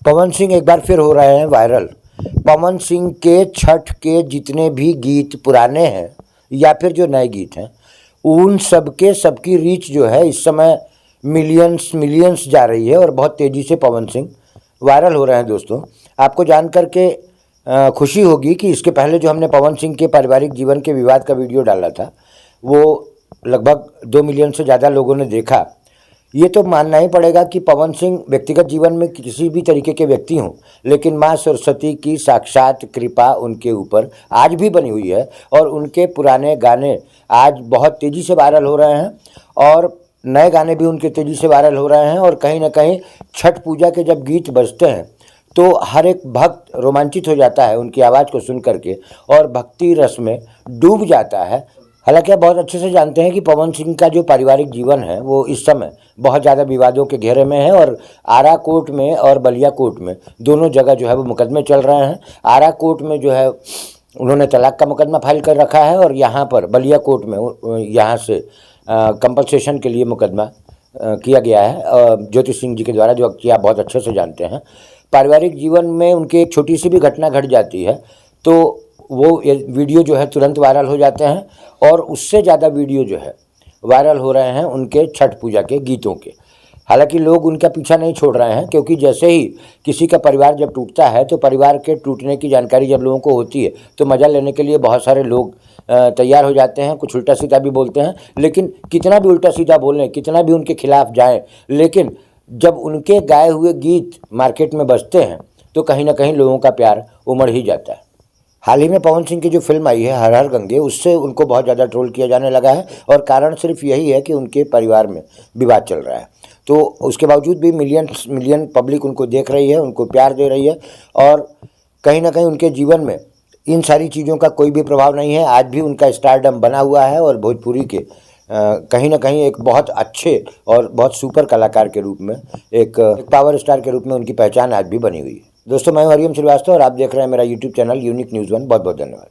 पवन सिंह एक बार फिर हो रहे हैं वायरल। पवन सिंह के छठ के जितने भी गीत पुराने हैं या फिर जो नए गीत हैं, उन सबकी रीच जो है इस समय मिलियंस जा रही है और बहुत तेज़ी से पवन सिंह वायरल हो रहे हैं। दोस्तों, आपको जान करके खुशी होगी कि इसके पहले जो हमने पवन सिंह के पारिवारिक जीवन के विवाद का वीडियो डाला था, वो लगभग 2 मिलियन से ज़्यादा लोगों ने देखा। ये तो मानना ही पड़ेगा कि पवन सिंह व्यक्तिगत जीवन में किसी भी तरीके के व्यक्ति हों, लेकिन माँ सरस्वती की साक्षात कृपा उनके ऊपर आज भी बनी हुई है और उनके पुराने गाने आज बहुत तेज़ी से वायरल हो रहे हैं और नए गाने भी उनके तेज़ी से वायरल हो रहे हैं। और कहीं ना कहीं छठ पूजा के जब गीत बजते हैं तो हर एक भक्त रोमांचित हो जाता है उनकी आवाज़ को सुन करके और भक्ति रस में डूब जाता है। हालांकि आप बहुत अच्छे से जानते हैं कि पवन सिंह का जो पारिवारिक जीवन है वो इस समय बहुत ज़्यादा विवादों के घेरे में है और आरा कोर्ट में और बलिया कोर्ट में दोनों जगह जो है वो मुकदमे चल रहे हैं। आरा कोर्ट में जो है उन्होंने तलाक का मुकदमा फाइल कर रखा है और यहाँ पर बलिया कोर्ट में यहाँ से कंपनसेशन के लिए मुकदमा किया गया है ज्योति सिंह जी के द्वारा, जो कि आप बहुत अच्छे से जानते हैं। पारिवारिक जीवन में उनकी एक छोटी सी भी घटना घट जाती है तो वो वीडियो जो है तुरंत वायरल हो जाते हैं और उससे ज़्यादा वीडियो जो है वायरल हो रहे हैं उनके छठ पूजा के गीतों के। हालांकि लोग उनका पीछा नहीं छोड़ रहे हैं, क्योंकि जैसे ही किसी का परिवार जब टूटता है तो परिवार के टूटने की जानकारी जब लोगों को होती है तो मज़ा लेने के लिए बहुत सारे लोग तैयार हो जाते हैं। कुछ उल्टा सीधा भी बोलते हैं, लेकिन कितना भी उल्टा सीधा बोलें, कितना भी उनके खिलाफ जाएं, लेकिन जब उनके गाए हुए गीत मार्केट में बजते हैं तो कहीं ना कहीं लोगों का प्यार उमड़ ही जाता है। हाल ही में पवन सिंह की जो फिल्म आई है हर हर गंगे, उससे उनको बहुत ज़्यादा ट्रोल किया जाने लगा है और कारण सिर्फ यही है कि उनके परिवार में विवाद चल रहा है। तो उसके बावजूद भी मिलियन पब्लिक उनको देख रही है, उनको प्यार दे रही है और कहीं ना कहीं उनके जीवन में इन सारी चीज़ों का कोई भी प्रभाव नहीं है। आज भी उनका स्टारडम बना हुआ है और भोजपुरी के कहीं ना कहीं एक बहुत अच्छे और बहुत सुपर कलाकार के रूप में, एक पावर स्टार के रूप में उनकी पहचान आज भी बनी हुई है। दोस्तों, मैं हूं हरिओम श्रीवास्तव और आप देख रहे हैं मेरा यूट्यूब चैनल यूनिक न्यूज़ 1। बहुत बहुत धन्यवाद।